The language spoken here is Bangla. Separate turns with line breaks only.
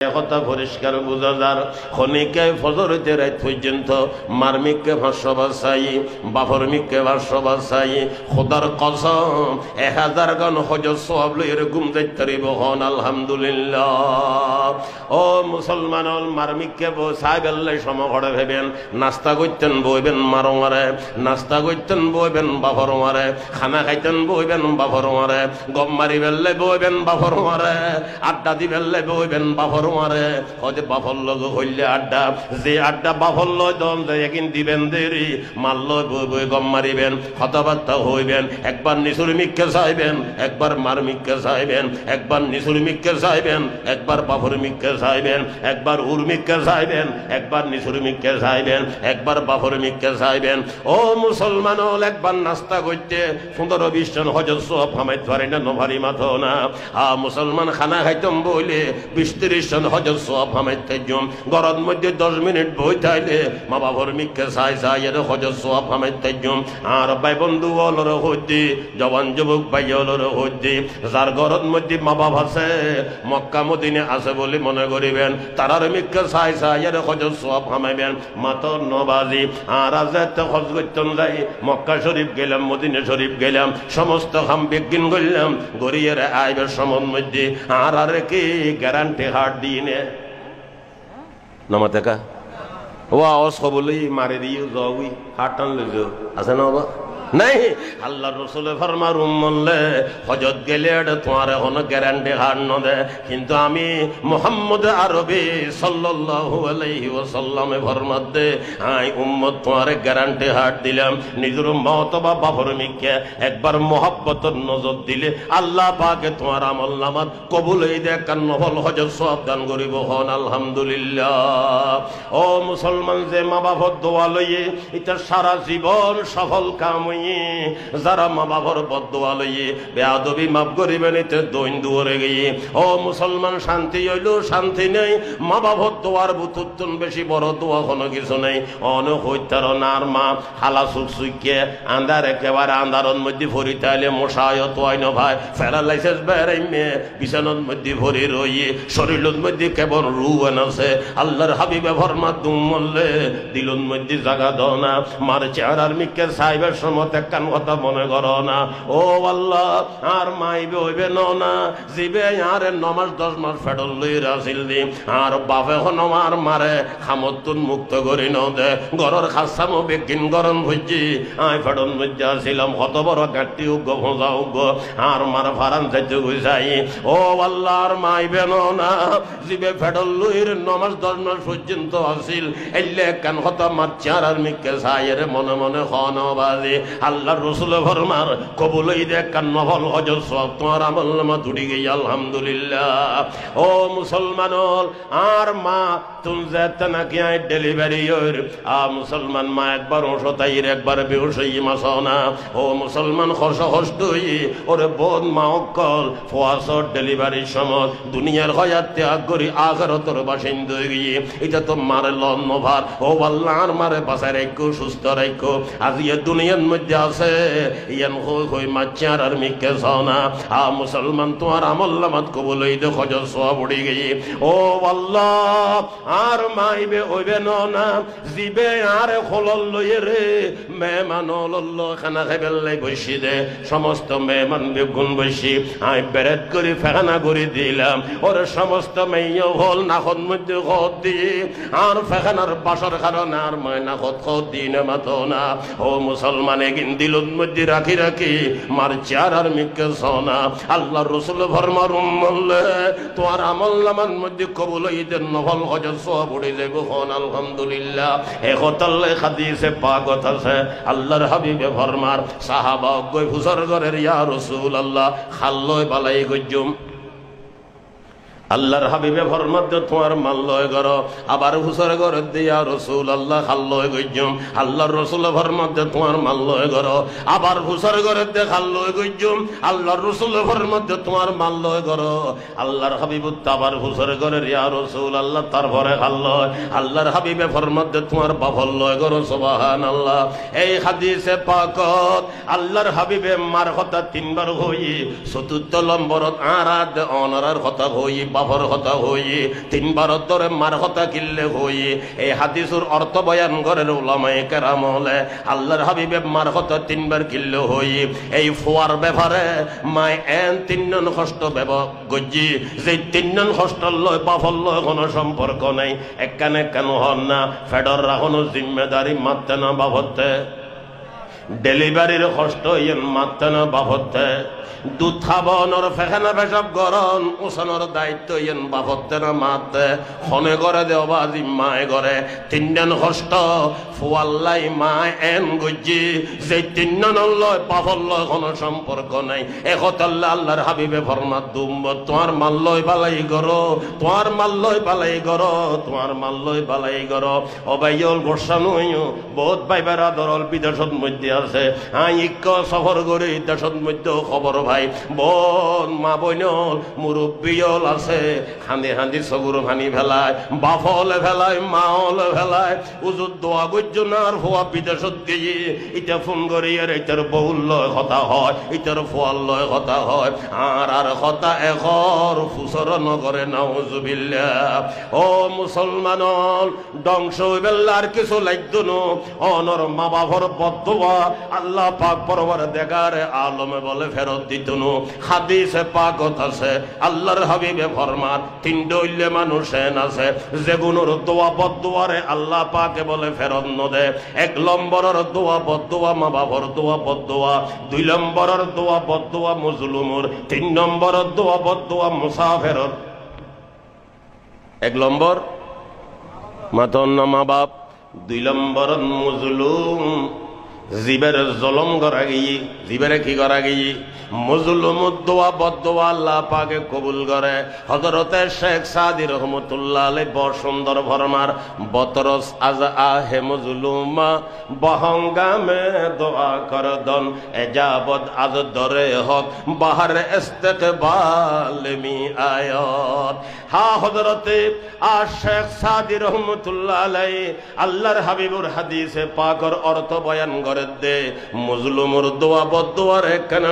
কথা পরিষ্কার বোঝা যার খনিকে ফজর হইতে রাত পর্যন্ত মার্মিককে ভাষ্য বাসাই বাফরমিককে ভাষ্য বাসাই খোদার কসম 1000 গান হজর সওয়াব লই এরকম যাইতারিব হন আলহামদুলিল্লাহ। ও মুসলমান মার্মিককে সাহেবেল্লাই সমঘরে ভেবেন নাস্তা করতেন বইবেন মারোয়ারে, নাস্তা করতেন বইবেন বাফরোয়ারে, খানা খাইতেন বইবেন বাফরোয়ারে, গম মারি বেললে বইবেন বাফরোয়ারে, আড্ডা দিবেললে বইবেন বাফর বাফল হইলে আড্ডা যে আড্ডা বাফল দল দেখিন দিবেন দেরি মাল্ল বই বই গম মারিবেন কথাবার্তা হইবেন। একবার নিশুর মিককে চাইবেন, একবার মারমিককে চাইবেন, একবার নিশুর মিককে চাইবেন, একবার বাফর মিককে চাইবেন, একবার উর্মিককে চাইবেন, একবার নিশুর মিককে চাইবেন, একবার বাফর মিককে চাইবেন। ও মুসলমান একবার নাস্তা করতে 15-20 জন হজর সওয়াব কামাইতে পারে না, নভারি মাথো না। মুসলমান খানা খাইতাম বইলে 20-30 জন হজর সওয়াব কামাইতে যাম। গরম মধ্যে 10 মিনিট বই থাইলে মা বাবার মিককে চাই চাই এর হজর সওয়াব কামাইতে যাম। আর ভাই বন্ধু অলর হইতে জওয়ান যুবক ভাই অলর হইতে যার গরম মধ্যে মা বাপ আছে মক্কা মদিনে আছে বলে মনে করিবেন তারার মিককে চাই চাই এর হজর সওয়াব কামাইবেন মাত্র 9 বাজে। আর আজ হজ করতাম যাই মক্কা শরীফ গেলাম, মদিনা শরীফ গেলাম, সমস্ত খাম বিজ্ঞান করলাম গড়িয়ের আইবের সমন মধ্যে আর আরে কি গ্যারান্টি হাট দিনে নমা দেখা ও আওয়াজ কবলি মারে দিয়ে যাওই হাট টানলে আছে না বাবা নাই। আল্লাহ রসুল ফরমার উম্মলে হজত গেলে তোমার কোনো গ্যারান্টি হার ন দে, কিন্তু আমি মুহাম্মদ আরবি সাল্লাল্লাহু আলাইহি ওয়াসাল্লামে ফরমাত দে আই উম্মত তোমার গ্যারান্টি হার দিলাম। নিজের মত বা বাপর মিকে একবার মোহাব্বতর নজর দিলে আল্লাহ পাকে তোমার আমল নামাত কবুল হয়ে দেয় কার নফল হজত সওয়াব দান করিব হন আলহামদুলিল্লাহ। ও মুসলমান যে মা বাবার দোয়া লইয়ে এটা সারা জীবন সফল কাম। যারা মা বাবার বদদোয়া লইয়ে বেয়াদবি মাফ করিবেন এতে দৈন দুয়ারে গিয়ে। ও মুসলমান শান্তি হইল শান্তি নেই, মা বাবার দোয়ার বুতুত্তন বেশি বড় দোয়া কোনো কিছু নেই। অন হইতার নার মা হালা সুখসুখে আন্ধার একেবারে আন্ধারর মধ্যে ভরি তাইলে মশায়ত হয় না ভাই প্যারালাইসিস বেড়াইমে বিছানার মধ্যে ভরি রইয়ে শরীরের মধ্যে কেবল রুহ আছে। আল্লাহর হাবিবে ফরমাত দুম মল্লে দিলুর মধ্যে জাগা দাও না মার চেহারার মিকে সাইবার সময় কান কথা মনে করো না। ও আল্লাহ আর মাইবে হইবে না জিবে আর 9 মাস 10 মাস ফেডল লই রাসিল দি আর বাপে হন আর মারে খামতুন মুক্ত করি ন দে ঘরের খাসামো বেকিন গরম হইছি আই ফেডল মধ্যে আসিলাম কত বড় গাঁটি উগ ভোজা উগ আর মার ফারান যাইতে গুছাই। ও আল্লাহ আর মাইবে না জিবে ফেডল লইর 9 মাস 10 মাস পর্যন্ত আসিল এলে কান কথা মার চারার মিকে সাইরে মনে মনে খন বাজে। আল্লাহর রাসূল ফরমার কবুল হই দে কান নফল হজর সওয়াব তোমার আমল নামা জুড়ি গই আলহামদুলিল্লাহ। ও মুসলমান আর মা তুম যেতে নাকি আই ডেলিভারি হইর মুসলমান মা একবার ওষতাইর একবার বেহুশ হই মাসনা। ও মুসলমান খস হস্ত হই ওরে বোন মা অকল ফোয়াসর ডেলিভারির সময় দুনিয়ার হয়াত ত্যাগ করি আখিরাতের বাসিন্দা হই গিয়ে এটা তো মারে লন নভার। ও আল্লাহ আর মারে বাঁচায় রাখো সুস্থ রাখো আজ এ দুনিয়ার মধ্যে আছে ইয়ান হই মাচার আর মিকে সানা মুসলমান তোমার আমল নামাত কবুল হই দে হজর সওয়াব উড়ি গই। ও আল্লাহ আর মাইবে হইবে না জিবে আর খলল লইয়ে রে মেহমান লল্ল খানা খাইবেলাই বসি দে সমস্ত মেহমান বেগুন বসি আই বেরেত করে ফেখানা করে দিলাম ওর সমস্ত মেয়ে হল নাখন মধ্যে খত দি আর ফেখানার বাসর কারণে আর মায়না খত দিন মাতো না। ও মুসলমান এগিন দিলুর মধ্যে রাখি রাখি মার চেহারার মিকে সোনা আল্লাহর রাসূল ফরমার উম্মলে তোমার আমল নামার মধ্যে কবুল হইতে নফল হজর সওয়াব উড়ে যাবে হন আলহামদুলিল্লাহ। এ কথালে হাদিসে পাক আছে আল্লাহর হাবিবে ফরমার সাহাবা গই ফুসর ঘরের ইয়া রাসূলুল্লাহ খাল্লয় বালাই গজ্জুম আল্লাহর হাবিবে ফরমাত তোমার মাল লয় করো আবার হুসর করে দিয়া রাসূলুল্লাহ খাল্লয় গজ্জুম আল্লাহর রাসূল ফরমাত তোমার মাল লয় করো আবার হুসর করে দে খাল্লয় গজ্জুম আল্লাহর রাসূল ফরমাত তোমার মাল লয় করো আল্লাহর হাবিব আবার হুসর করে ইয়া রাসূলুল্লাহ তারপরে খাল্লয় আল্লাহর হাবিবে ফরমাত তোমার বাফল লয় করো সুবহানাল্লাহ। এই হাদিসে পাকত আল্লাহর হাবিবে মার কথা 3 বার হই চতুর্থ নম্বরত আরাদ অনরার কথা হই বাফর কথা হই তিনবার ধরে মার কথা কিল্লে হই এই হাদিসের অর্থ বয়ান করেন উলামায়ে কেরাম হলে আল্লাহর হাবিবে মার কথা তিনবার কিল্লে হই এই ফুয়ার ব্যাপারে মাই এন তিনজন কষ্ট গজ্জি যে তিনজন কষ্ট লয় বাফর লয় কোনো সম্পর্ক নাই একখানে কেন হন না ফেডার রাখনো জিম্মেদারি মারতে না বাফরতে ডেলিভারির কষ্ট ইয়েন মারতে না বাফরতে দুধ খাবনর ফেখানা পেশাব গরম উসানোর দায়িত্ব ইয়েন বাফরতে না মারতে খনে করে দেওয়া জিম্মায় করে তিনজন কষ্ট ফুয়াল্লাই মায় এন গজ্জি যে তিনজন লয় বাফর লয় কোনো সম্পর্ক নাই একতাল্লাহ আল্লাহর হাবিবে ফরমাত দুম্ব তোমার মাল্লয় বালাই করো তোমার মাল্লয় বালাই করো তোমার মাল্লয় বালাই করো অবাইল গোসানো বহুত ভাইবেরা দরল বিদেশত মধ্যে আছে ইক সফর করে দেশত মধ্যে খবর ভাই বোন মা বইনল মুরব্বিয়ল আছে হাঁদি হাঁদি চগুর ভানি ফেলায় বাফল ফেলায় মাওল ফেলায় উজুর দোয়া গজ্জনার হওয়া বিদেশত গিয়ে এটা ফোন করি আর এটার বহুল লয় কথা হয় এটার ফোয়াল লয় কথা হয় আর কথা এখর ফুসর নগরে নাউজুবিল্লাহ ও মুসলমানল ধ্বংস হইবেলার কিছু লাগতো না অনর মা বাবার বদদোয়া আল্লাহ পাক পরবার দেখারে আলমে বলে ফেরত দিত না হাদিসে পাকত আছে আল্লাহর হাবিবে ফরমান তিন দইলে মানুষেন আছে যেগুলোর দোয়া বদদোয়ারে আল্লাহ পাকে বলে ফেরত ন দে এক নম্বরের দোয়া বদদোয়া মা বাবার দোয়া বদদোয়া দুই নম্বরের দোয়া বদদোয়া মজলুমর তিন নম্বরের দোয়া বদদোয়া মুসাফিরের এক নম্বর মাতন না মা বাপ দুই নম্বর মজলুম জিবের জলম করা গিয়ে জিবেরে কি করা গিয়ে মজলুম দোয়া বদদোয়া আল্লাহ পাকে কবুল করে হযরতে শেখ সাদি রহমাতুল্লাহ আলাইহি বড় সুন্দর ফরমার বতরস আজ আহে মজলুমা বহঙ্গামে দোয়া করদন এজাবত আজ দরে হক বাহার ইস্তেকবাল মি আয়াত হা হযরতে শেখ সাদি রহমাতুল্লাহ আলাইহি আল্লাহর হাবিবুর হাদিসে পাকের অর্থ বয়ান করে দে মজলুমর দোয়া বদদোয়ার একখানা